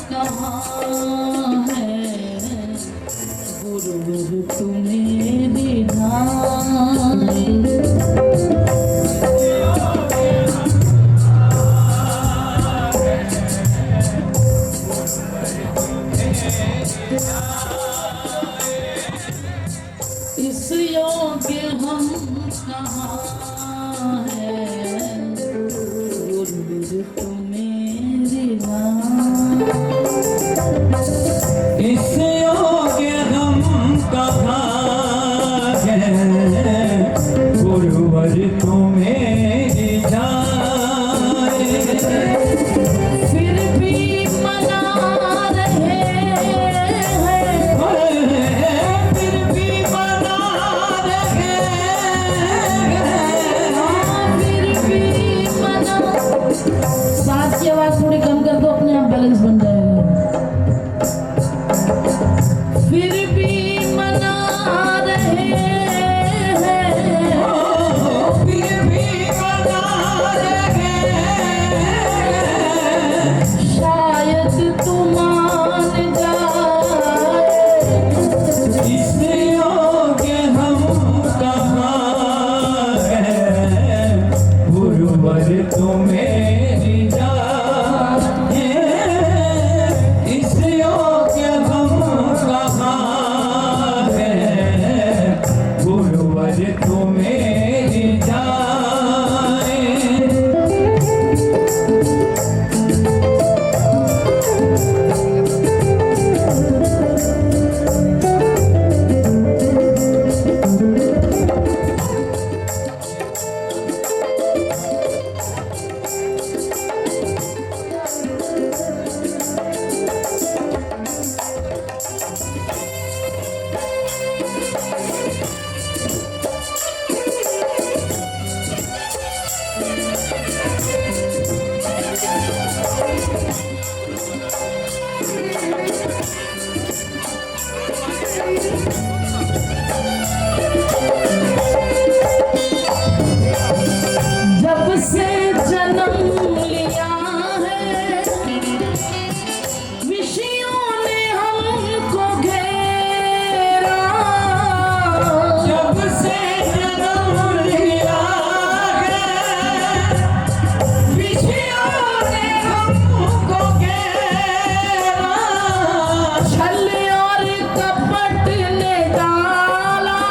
कहाँ है गुरु तुम्हें दिखाए। इस योग्य हम कहाँ है गुरु तुम्हें दिखाए। इस योग्य हम कहाँ हैं गुरुवर तुम्हें दिखाए। फिर भी मना रहे हैं, फिर भी मना रहे हैं, फिर भी मना। सांस की आवाज थोड़ी कम कर दो, अपने आप बैलेंस बन जाएगा। फिर भी मना रहे हैं, फिर भी मना रहे हैं, शायद तुम मान जाए। इस योग्य हम कहाँ हैं गुरुवर तुम्हें दिखाए। इस योग्य हम कहाँ हैं गुरुवर तुम्हें दिखाए। जब से जन्म लिया है विषयों ने हमको घेरा। जब से जन्म लिया है विषयों ने हमको घेरा। छल और कपट ने डाला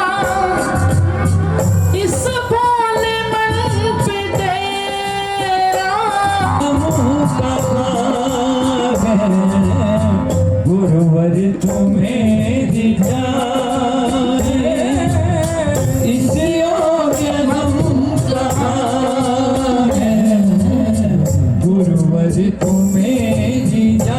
इस भोले मन पे डेरा। हम कहाँ हैं गुरुवर तुम्हें दिखाए। इस योग्य हम कहाँ हैं गुरुवर तुम्हें दिखाए।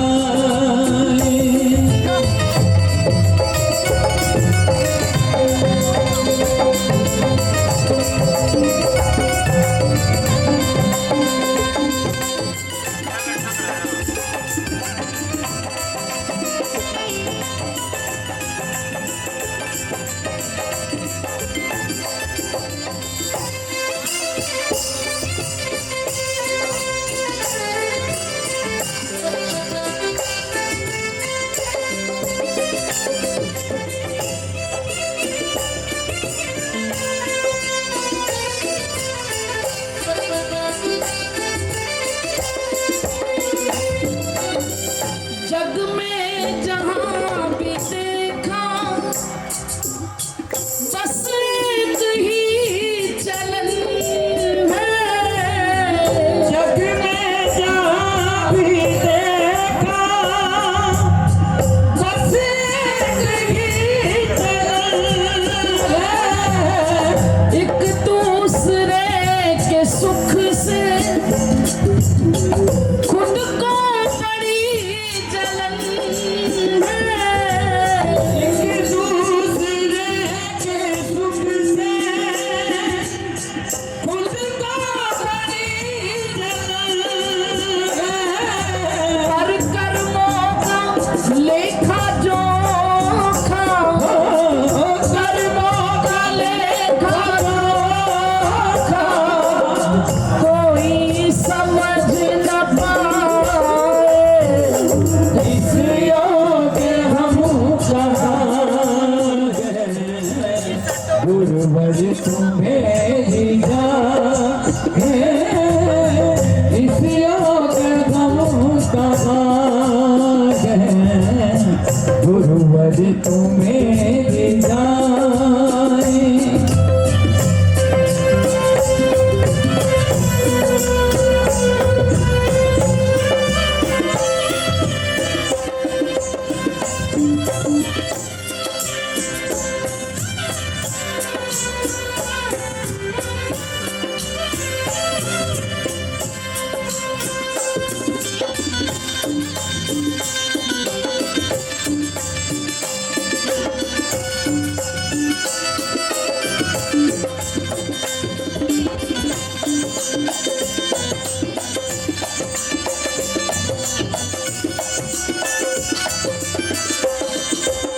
जग में जहां भी देखा बस एक ही चलन है। जग में जहाँ भी देखा बस एक ही चलन है। एक दूसरे के सुख से खुद को बड़ी जलन है। एक दूसरे के सुख से खुद को बड़ी जलन है। पर कर्मों का लेखा जोखा, कर्मों का लेखा जोखा कोई समझ न पाए। गुरुवर तुम्हें ले जाए।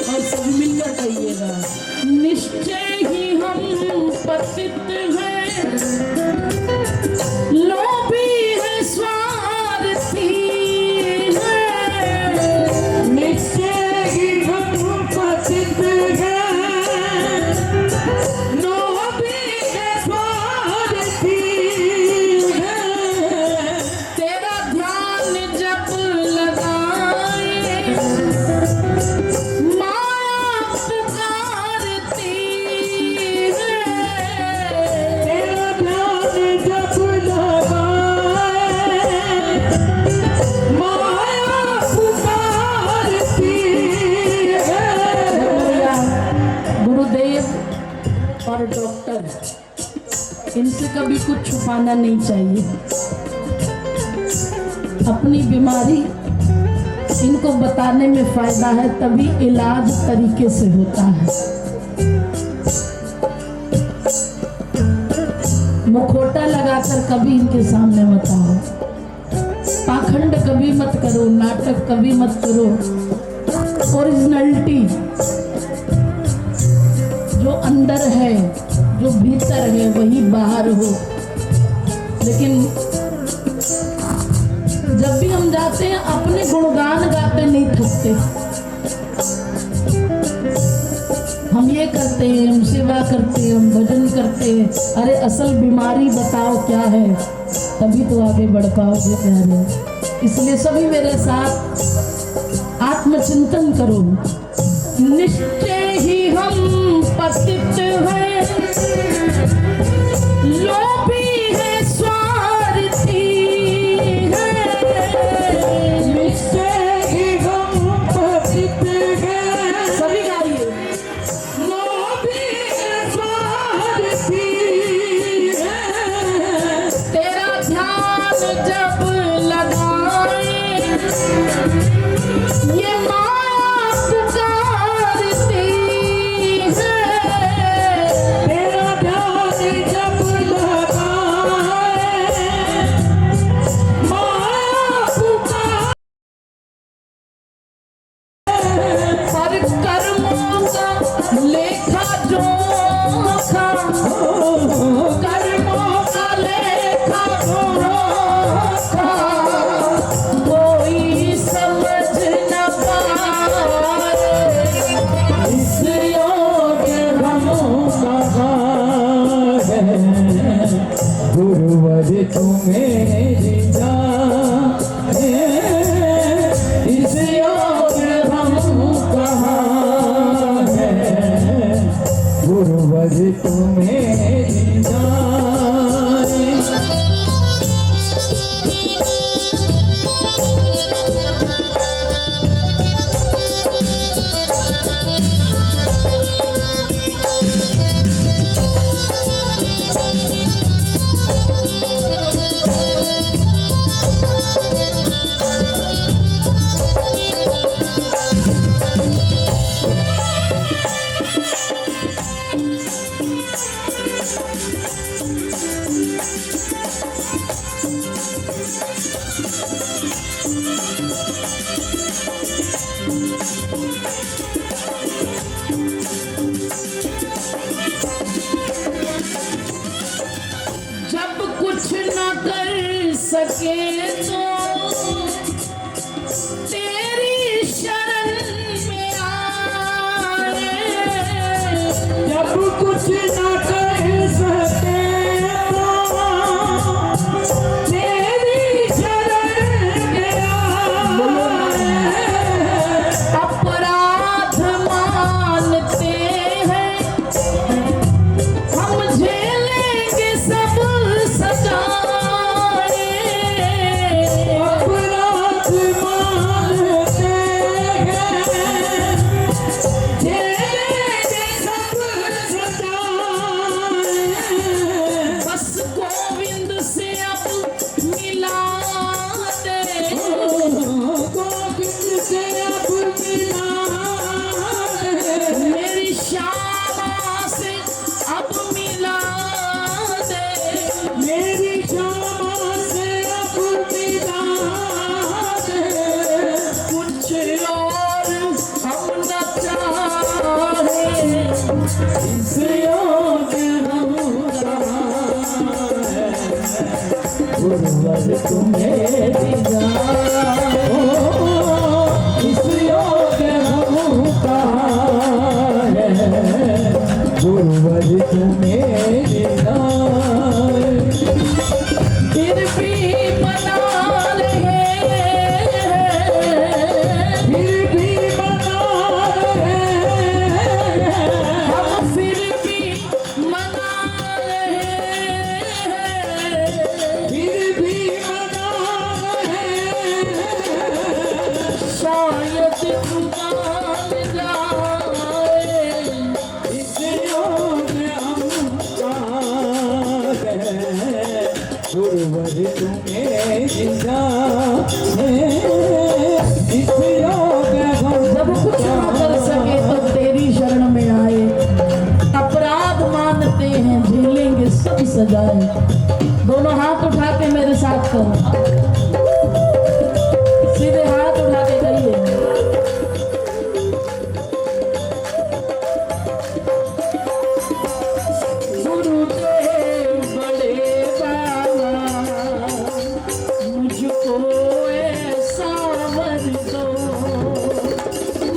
और सभी मिलकर कहिएगा, निश्चय ही हम पतित हैं, लोभी है, स्वार्थी है। निश्चय ही हम पतित हैं, लोभी है, स्वार्थी हैं। तेरा ध्यान जब लगाए माया पुकारती है। तेरा ध्यान जब लगाए माया पुकारती है। गुरुदेव और डॉक्टर, इनसे कभी कुछ छुपाना नहीं चाहिए। अपनी बीमारी इनको बताने में फायदा है, तभी इलाज तरीके से होता है। मुखौटा लगाकर कभी इनके सामने मत आओ, पाखंड कभी मत करो, नाटक कभी मत करो। ओरिजिनलिटी जो अंदर है, जो भीतर है, वही बाहर हो। लेकिन जब भी हम जाते हैं अपने गुणगान गाते नहीं थकते। हम ये करते हैं, हम सेवा करते हैं, हम भजन करते हैं। अरे असल बीमारी बताओ क्या है, तभी तो आगे बढ़ पाओगे प्यारे। इसलिए सभी मेरे साथ आत्मचिंतन करो। निश्चय ही हम पतित हैं, लोभी है, स्वार्थी है। निश्चय ही हम पतित हैं, सभी गाइए। लोभी है, स्वार्थी हैं। तेरा ध्यान जब लगाए ये माया पुकारती है। तेरा ध्यान जब लगाए माया पुकार। और कर्मों का लेखा जोखा, कर्मों का लेखा जोखा कोई समझ न पाए। इस योग्य हम कहाँ है, गुरुवर तुम्हें ले जाए। इस योग्य हम कहाँ है, गुरुवर तुम्हें ले जाए। जब कुछ न कर सके तो तेरी शरण में आए। जब कुछ न कर सके तो तेरी शरण में आए। अपराध शायद दुकान जाए, इस योग हम गुरुवर तुम्हें जिंदा है, इस योग हम जब कुछ न कर सके तो तेरी शरण में आए, अपराध मानते हैं झेलेंगे सब सजाए। दोनों हाथ उठा के मेरे साथ करो, सीधे हाथ उठा के कहिए, गुरुदेव बड़े बाबा मुझको ऐसा वर दो,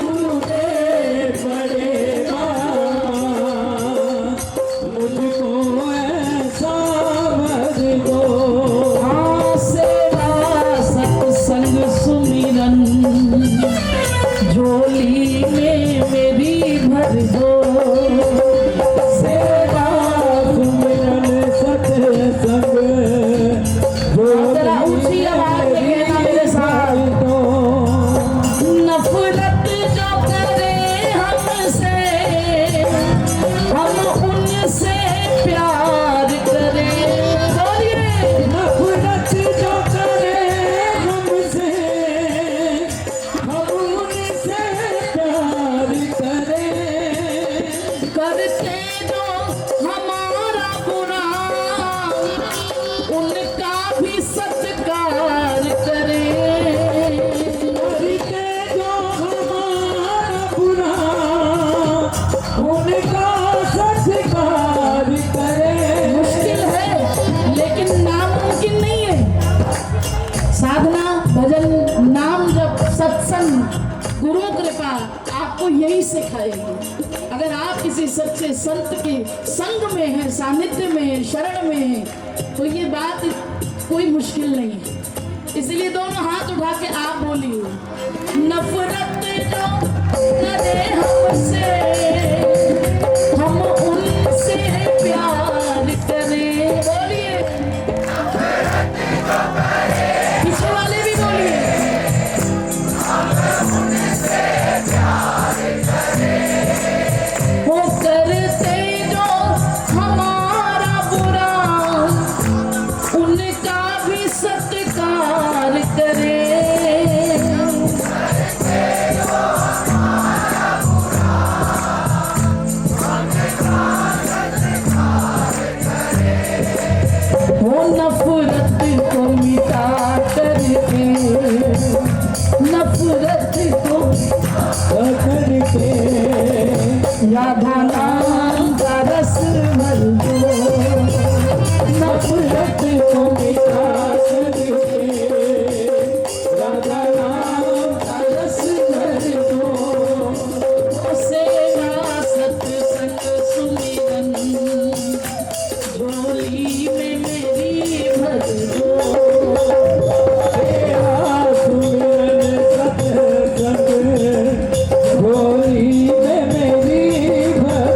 गुरुदेव बड़े बाबा मुझको ऐसा वर दो, हाँ सेवा सत्संग सुमिरन झोली में मेरी भर दो, सेवा सुमिरन सत्संग जरा ऊंची आवाज में कहना मेरे साथ, दो, नफरत जो करे हमसे हम उनसे प्यार करें, बोलिए नफरत जो करे हमसे हम उनसे प्यार करें, करते जो हमारा बुरा उनका भी सत्कार करें, करते जो हमारा बुरा उनका सत्कार करें। मुश्किल है लेकिन नामुमकिन नहीं है। साधना भजन नाम जप सत्संग गुरु कृपा आपको यही सिखाएगी। अगर आप किसी सच्चे संत के संग में हैं, सानिध्य में हैं, शरण में हैं, तो ये बात कोई मुश्किल नहीं है। इसलिए दोनों हाथ उठा के आप बोलिए, नफरत जो करे हमसे हम उनसे प्यार करें, बोलिए पीछे वाले भी बोलिए, वो करते जो हमारा बुरा उनका भी सत्कार करें, वो नफरत को मिटा करके, नफरत को करके राधा नाम का रस भर दो, नफरत को मिटा करके राधा नाम का रस भर दो, सेवा सत्संग सुमिरन झोली में मेरी भर दो, सेवा सुमिरन सत्संग झोली में मेरी भर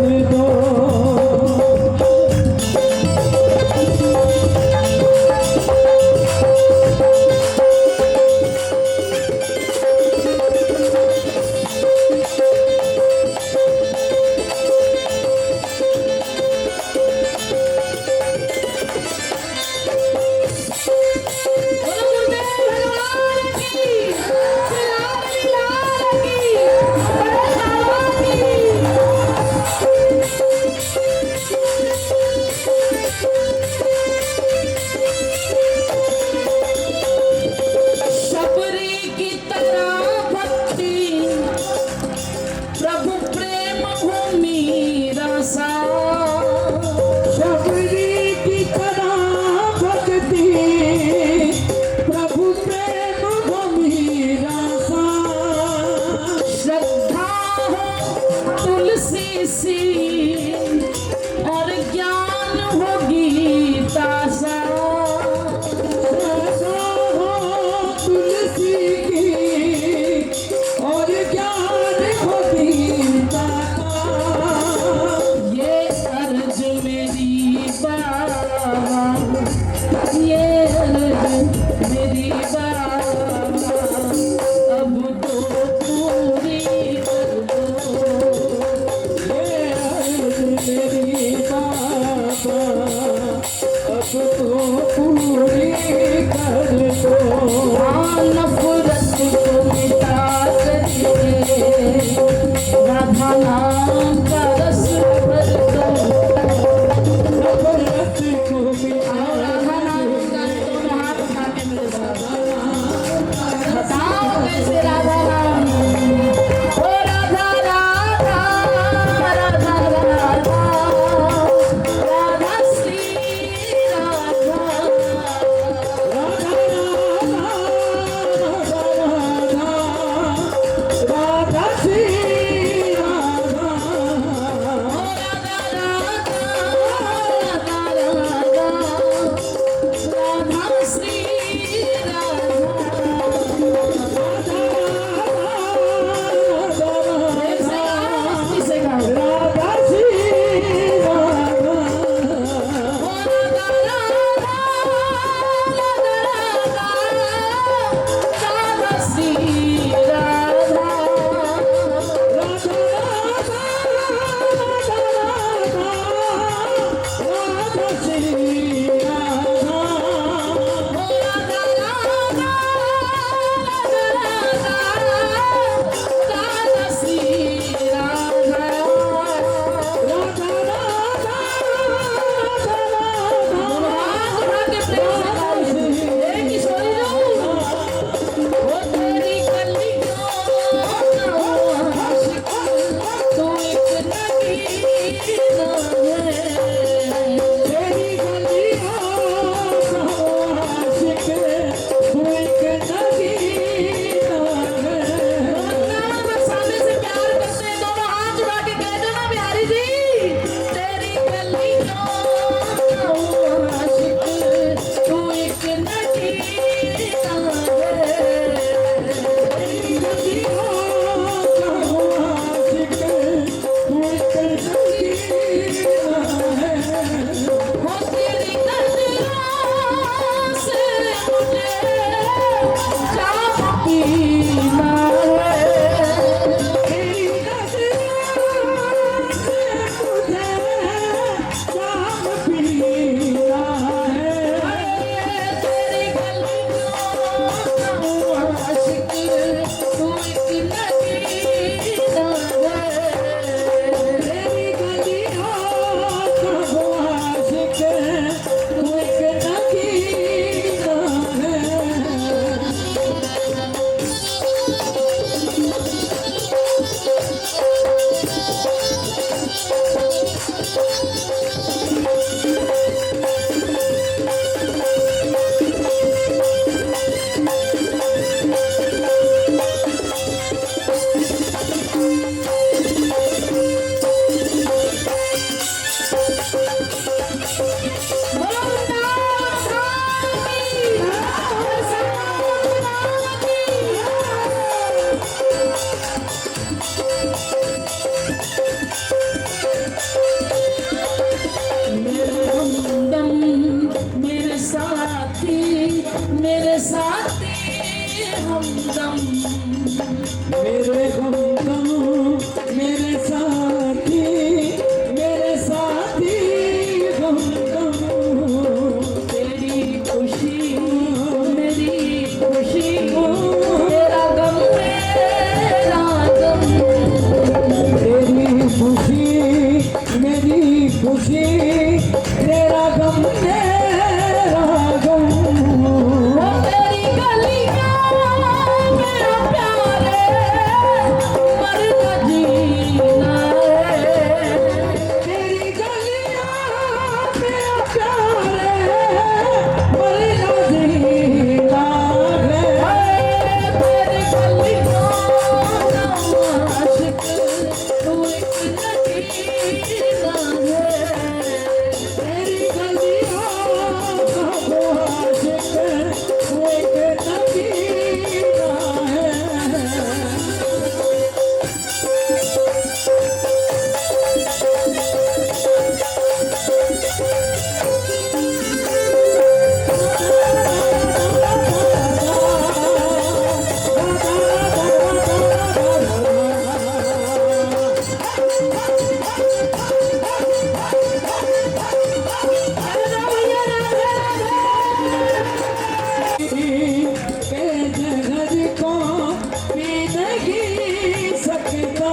लगता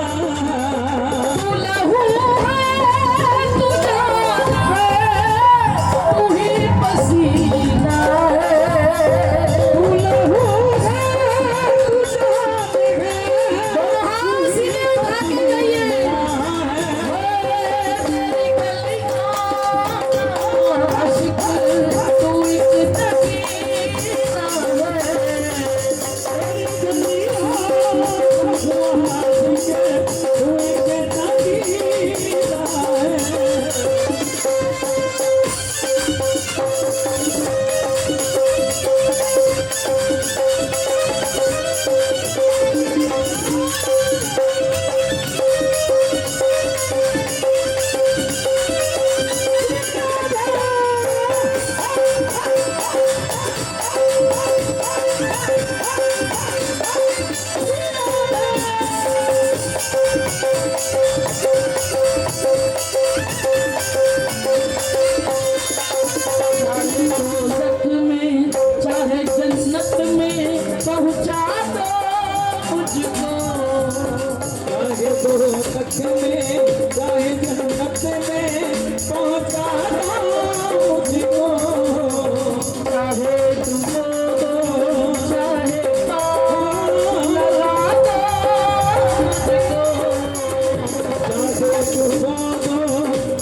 तू लहू है, तू जान है, तू ही पसीना है। तू लहू है तू जान है दोनों हाथ सीधे उठा के गाइए। तेरी गलियां आशिक, तू एक नगीना है। दोज़ख में चाहे जन्नत में पहुंचा दो मुझको। चाहे दोज़ख में चाहे जन्नत में पहुंचा दो मुझको। चाहे डुबो दो, चाहे पार लगा दो मुझको। चाहे डुबो दो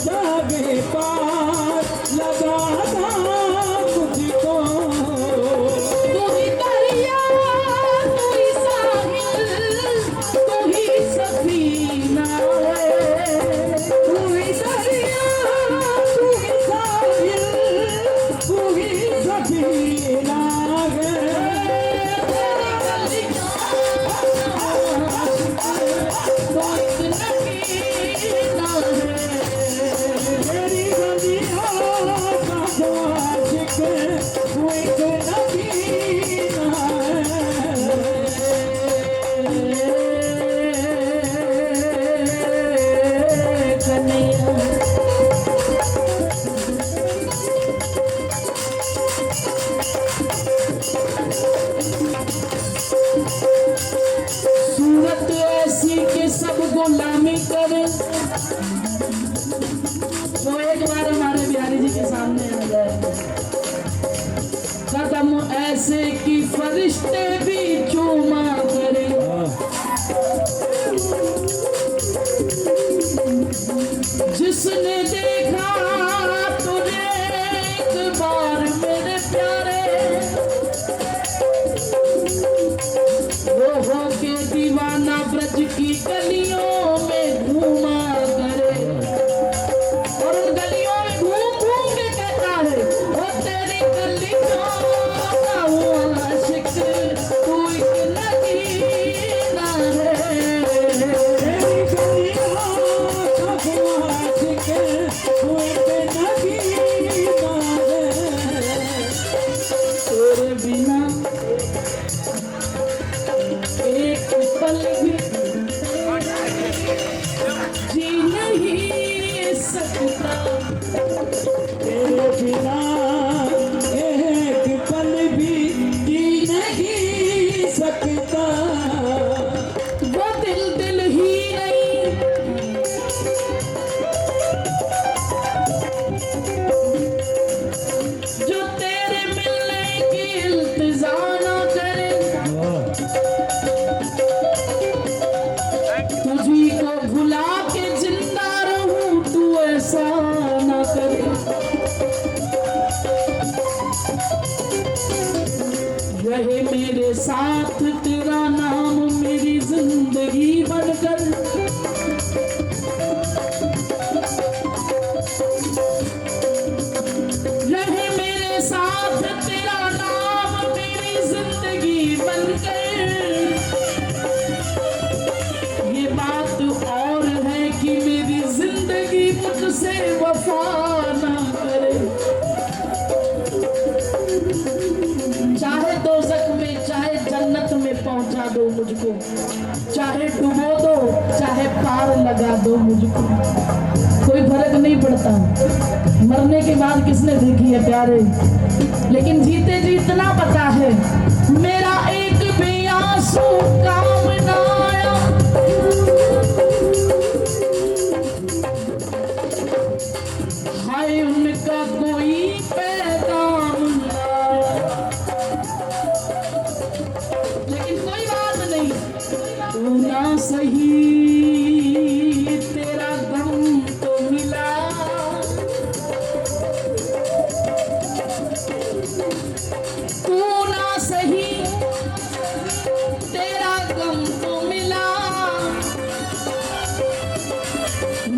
चाहे पार लगा दो मुझको। तू ही दरिया, तू ही साहिल, तू ही सफीना है। तू ही दरिया तू ही साहिल तू ही सफीना है। तेरी गलियां आशिक, तू एक नगीना है। तेरी गलियां का जो आशिक वो एक नगीना कन्हैया सूरत ऐसी कि सब गुलामी करे। वो एक बार हमारे बिहारी जी के सामने आ जाए। कदम ऐसे कि फरिश्ते भी चूमा करे। जिसने देखा तुझे एक बार मेरे प्यारे, वो हो के दीवाना ब्रज की गलियों में घूमा करे। और उन गलियों में घूम घूम के कहता है, वो तेरी गलियों का वो आशिक, तू एक नगीना है। तेरी गलियां का जो आशिक वो एक नगीना है। तेरे बिना एक पल भी जी नहीं सकता। तेरे बिना एक पल भी जी नहीं सकता। वो दिल ही नहीं, जो तेरे मिलने की इल्तिजा ना करे। तुझी को भुला के जिंदा रहूं, तू ऐसा ना करे। रहे मेरे साथ तेरा नाम मेरी जिंदगी बनकर। रहे मेरे साथ तेरा नाम मेरी जिंदगी बनकर। ये बात और है कि मेरी जिंदगी मुझसे वफा ना करे। चाहे दोज़ख में चाहे जन्नत में पहुंचा दो मुझको। चाहे डुबो दो चाहे पार लगा दो मुझको। कोई फर्क नहीं पड़ता। मरने के बाद किसने देखी है प्यारे, लेकिन जीते जी इतना पता है, मेरा एक भी आंसू काम ना आया। तू ना सही तेरा गम तो मिला, तू ना सही तेरा गम तो मिला,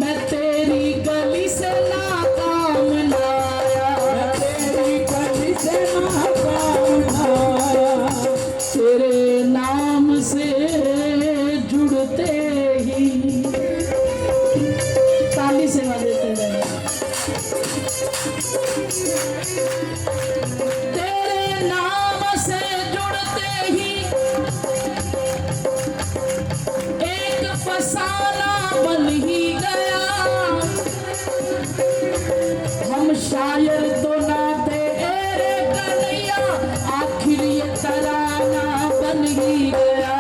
मैं तेरी गली से नाकाम ना आया, तेरी गली से नाकाम आया, तेरे नाम से जुड़ते ही ताली से देते रहे, तेरे नाम से जुड़ते ही एक फसाना बन ही गया, हम शायर तो ना थे रे कन्हैया, आखिर ये तराना बन ही गया,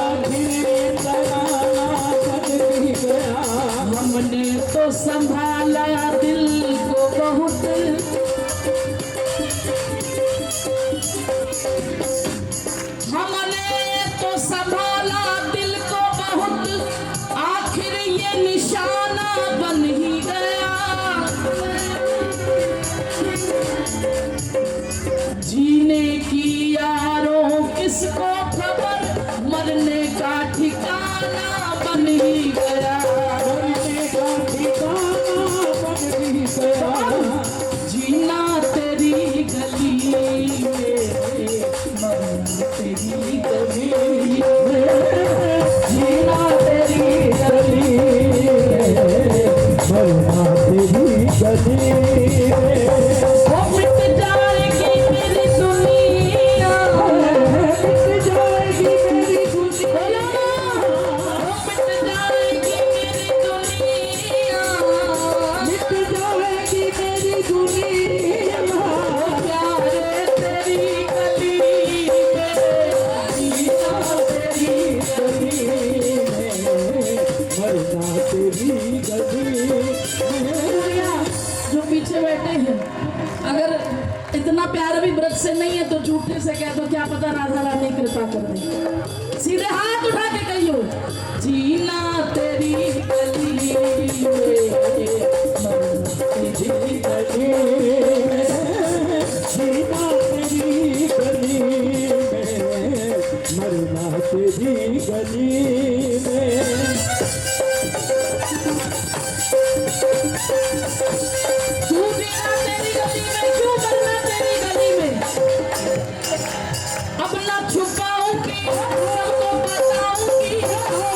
आखिर ये तराना बन ही गया, हमने तो संभाला दिल को बहुत, हमने तो संभाला दिल को बहुत, आखिर ये निशाना बन ही गया, जीने की यारों किसको खबर, मरने का ठिकाना बन ही गया, मरने का ठिकाना बन ही गया, जीना तेरी गली में, मरना तेरी गली में, जीना तेरी गली में, मरना तेरी गली में, वो मिट जाएगी मेरी दुनिया, मिट जाएगी मेरी दुनिया, वो मिट जाएगी मेरी दुनिया, मिट जाएगी मेरी दुनिया, प्यारे तेरी गली में, जीना तेरी गली में, मरना तेरी गली में। जो पीछे बैठे हैं, अगर इतना प्यार भी व्रत से नहीं है तो झूठे से कह दो, क्या पता राधा रानी कृपा कर दे, सीधे हाथ उठा के कहियो, जीना तेरी गली में, मरना तेरी गली में, जीना तेरी गली में, मरना तेरी गली में। तू जीना तेरी गली में, क्यों मरना तेरी गली में, अपना छुपाऊंगी सबको बताऊंगी,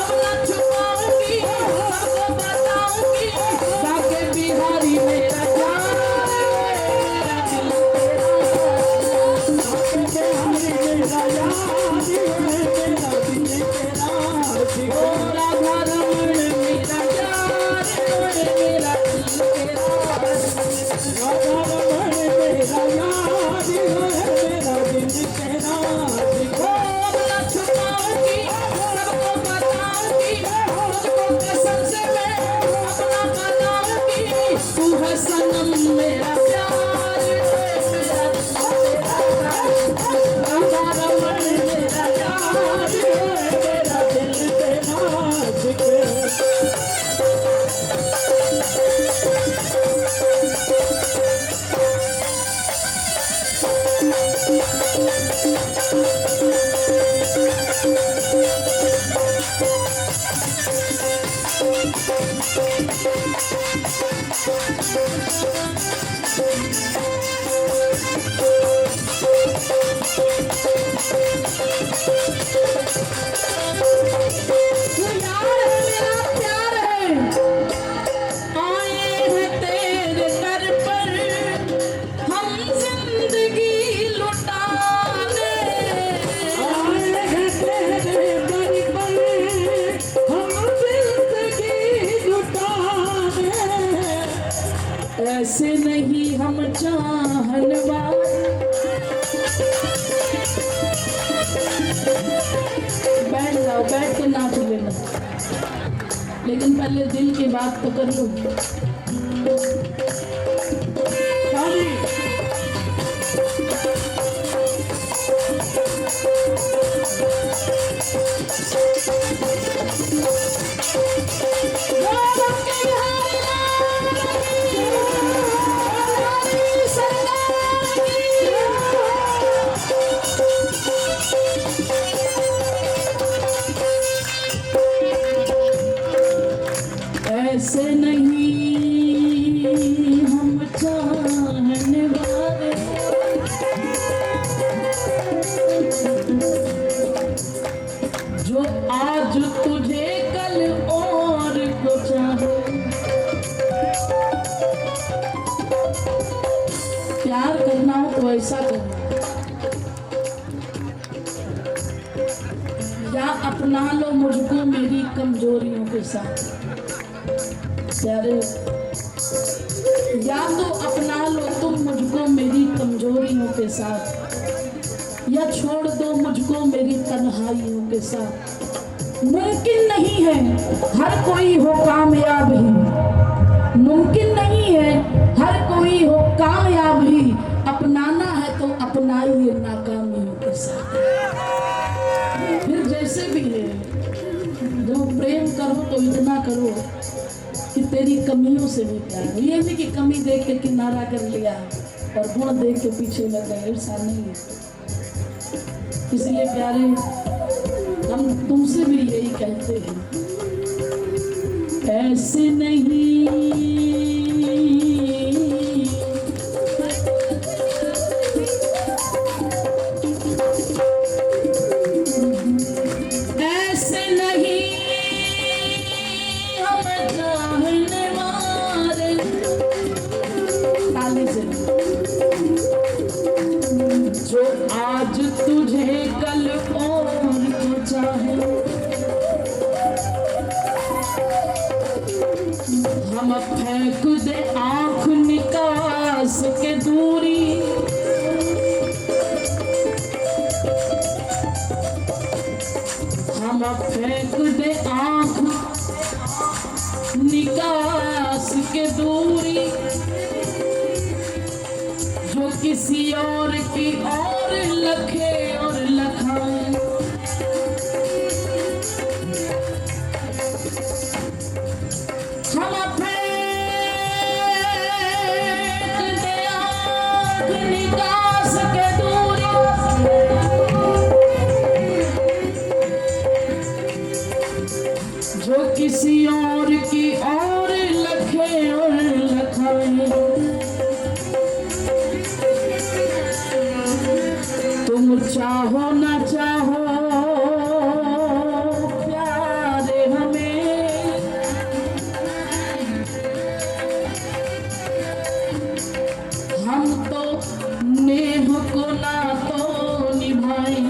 अपना छुपाऊंगी सबको बताऊंगी, ताके बिहारी मेरा जान, मेरा दिल तेरा, मेरा याद है, मेरा दिल तेरा, ओ राधा रमण मेरा जान, मेरा दिल तेरा, राधा रमण मेरा याद है, मेरा दिल तेरा, ओ अपना छुपाऊंगी सबको बताऊंगी, तुझको कसम से मैं अपना बनाऊंगी, तू है सनम मेरा प्यार, मेरा दिल तेरा, राधा रमण मेरा यार, मेरा दिल तेरा, तू यार है मेरा प्यार है, आए हैं तेरे दर पर हम जिंदगी लुटाने, आए हैं तेरे दर पर हम जिंदगी लुटाने, ऐसे नहीं हम चाहन वाले, बैठ जाओ, बैठ के नाच लेना, लेकिन पहले दिल की बात तो कर लो। शादी ऐसे नहीं हम चाहने वाले, जो आज तुझे कल और को चाहे। प्यार करना हो तो ऐसा करना, या अपना लो मुझको मेरी कमजोरियों के साथ। प्यारे, या तो अपना लो तुम मुझको मेरी कमजोरियों के साथ, या छोड़ दो मुझको मेरी तन्हाइयों के साथ। मुमकिन नहीं है हर कोई हो कामयाब ही, मुमकिन नहीं है हर कोई हो कामयाब ही। अपनाना है तो अपनाइए नाकामियों के साथ। फिर जैसे भी है, जो प्रेम करो तो इतना करो कि तेरी कमियों से भी प्यार हो। ये नहीं कि कमी देख के किनारा कर लिया और गुण देख के पीछे लग गए, ऐसा नहीं है। इसलिए प्यारे, हम तुमसे भी यही कहते हैं, ऐसे नहीं जो आज तुझे कल और को चाहे। हम फेंक दे आँख निकास के दूरी, हम फेंक दे आँख निकास के दूरी, जो किसी और की और लखे और लखाए। हम फेंक दे आँख निकास के दूरी, जो किसी और की और लखे और लखाए। तुम चाहो ना चाहो प्यारे हमें, हम तो नेह को ना तो निभाएं।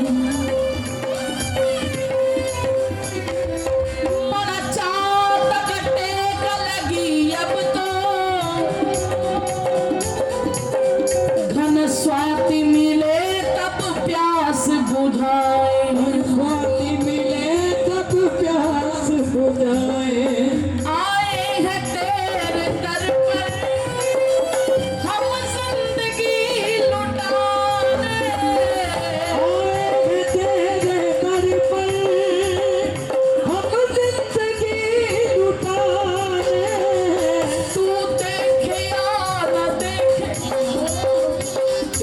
मन चाहत टेक लगी अब तो, घन स्वाति मिले प्यास बुझाए। स्वाति मिले तब प्यास बुझाए। आए हैं तेरे दर पर हम जिंदगी लुटाने, आए हैं तेरे दर पर हम जिंदगी लुटाने। तू देखे या न देखे,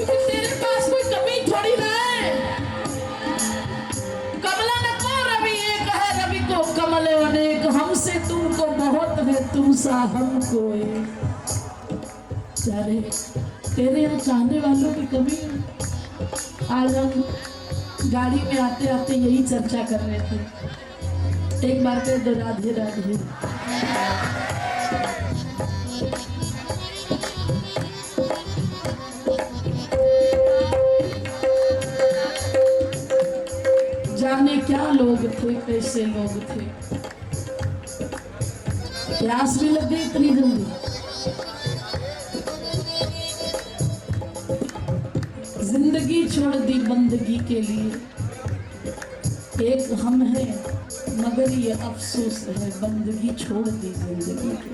तेरे पास कोई कमी थोड़ी ना है। कमला न को रवि एक है, रवि को कमल अनेक। हमसे तुमको बहुत है, तुमसा हमको एक। चारे तेरे यहाँ चाहने वालों की कमी है। आज हम गाड़ी में आते आते यही चर्चा कर रहे थे। एक बार कह दो राधे राधे। जाने क्या लोग थे, कैसे लोग थे। प्यास भी लग गई इतनी जल्दी। जिंदगी छोड़ दी बंदगी के लिए। एक हम हैं मगर ये अफसोस है, बंदगी छोड़ दी जिंदगी के।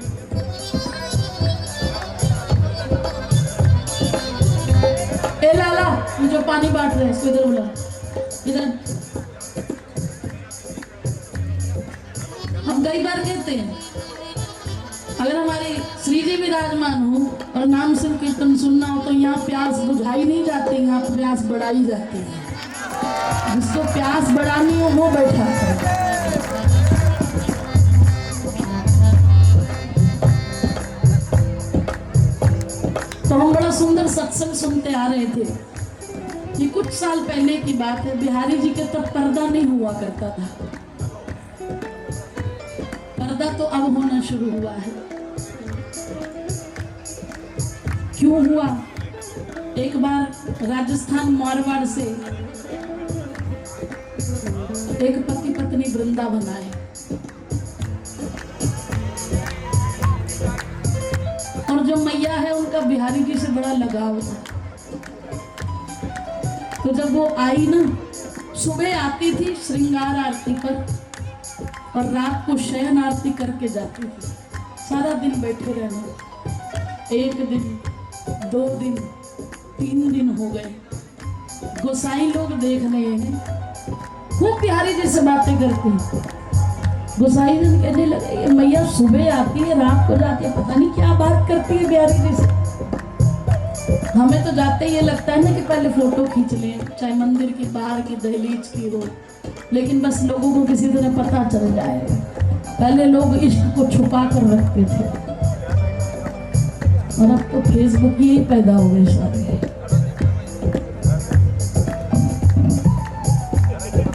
ए लाला, जो पानी बांट रहे हैं इसको इधर बुला, इधर। कई बार कहते हैं अगर हमारे श्री जी विराजमान हो और नाम संकीर्तन सुनना हो तो यहाँ प्यास बुझाई नहीं जाती, यहाँ प्यास बढ़ाई जाती है। जिसको प्यास बढ़ानी हो वो बैठा है। तो हम बड़ा सुंदर सत्संग सुनते आ रहे थे। ये कुछ साल पहले की बात है। बिहारी जी के तब पर्दा नहीं हुआ करता था, पर्दा तो अब होना शुरू हुआ है। क्यों हुआ? एक बार राजस्थान मारवाड़ से एक पति पत्नी वृंदावन आए और जो मैया है उनका बिहारी जी से बड़ा लगाव था। तो जब वो आई ना, सुबह आती थी श्रृंगार आरती पर और रात को शयन आरती करके जाती थी। सारा दिन बैठे रहना। एक दिन, 2 दिन, 3 दिन हो गए। गोसाई लोग देख रहे हैं, खूब बिहारी जी से बातें करती। गोसाई जी कहने लगे ये मैया सुबह आती है रात को जाती है, पता नहीं क्या बात करती है बिहारी जी से। हमें तो जाते ये लगता है ना कि पहले फोटो खींच लें, चाहे मंदिर की बाहर की दहलीज की हो, लेकिन बस लोगों को किसी तरह पता चल जाए। पहले लोग इश्क को छुपा कर रखते थे और अब तो फेसबुक ही पैदा हो गए सारे।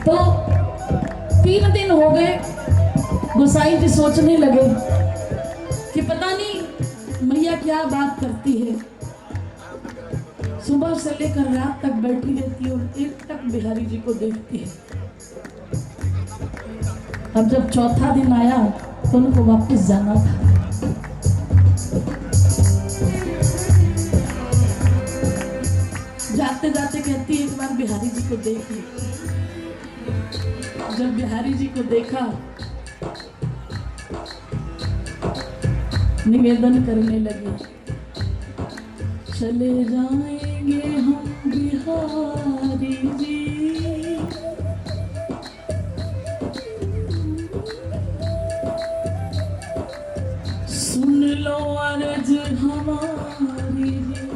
तो 3 दिन हो गए। गोसाई जी सोचने लगे कि पता नहीं मैया क्या बात करती है। सुबह से लेकर रात तक बैठी रहती है और एक तक बिहारी जी को देखती है। अब जब चौथा दिन आया तो उनको वापस जाना था। जाते जाते कहती है एक बार बिहारी जी को देख ली। जब बिहारी जी को देखा, निवेदन करने लगी, चले जाएंगे हम बिहारी जी, सुन लो अर्ज हमारी जी।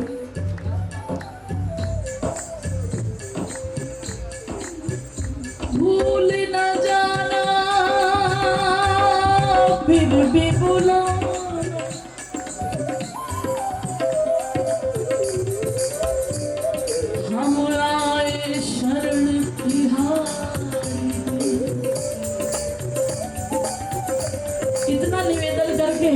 भूल न जाना फिर भी बुलाना, हम आए शरण तिहारी। इतना निवेदन करके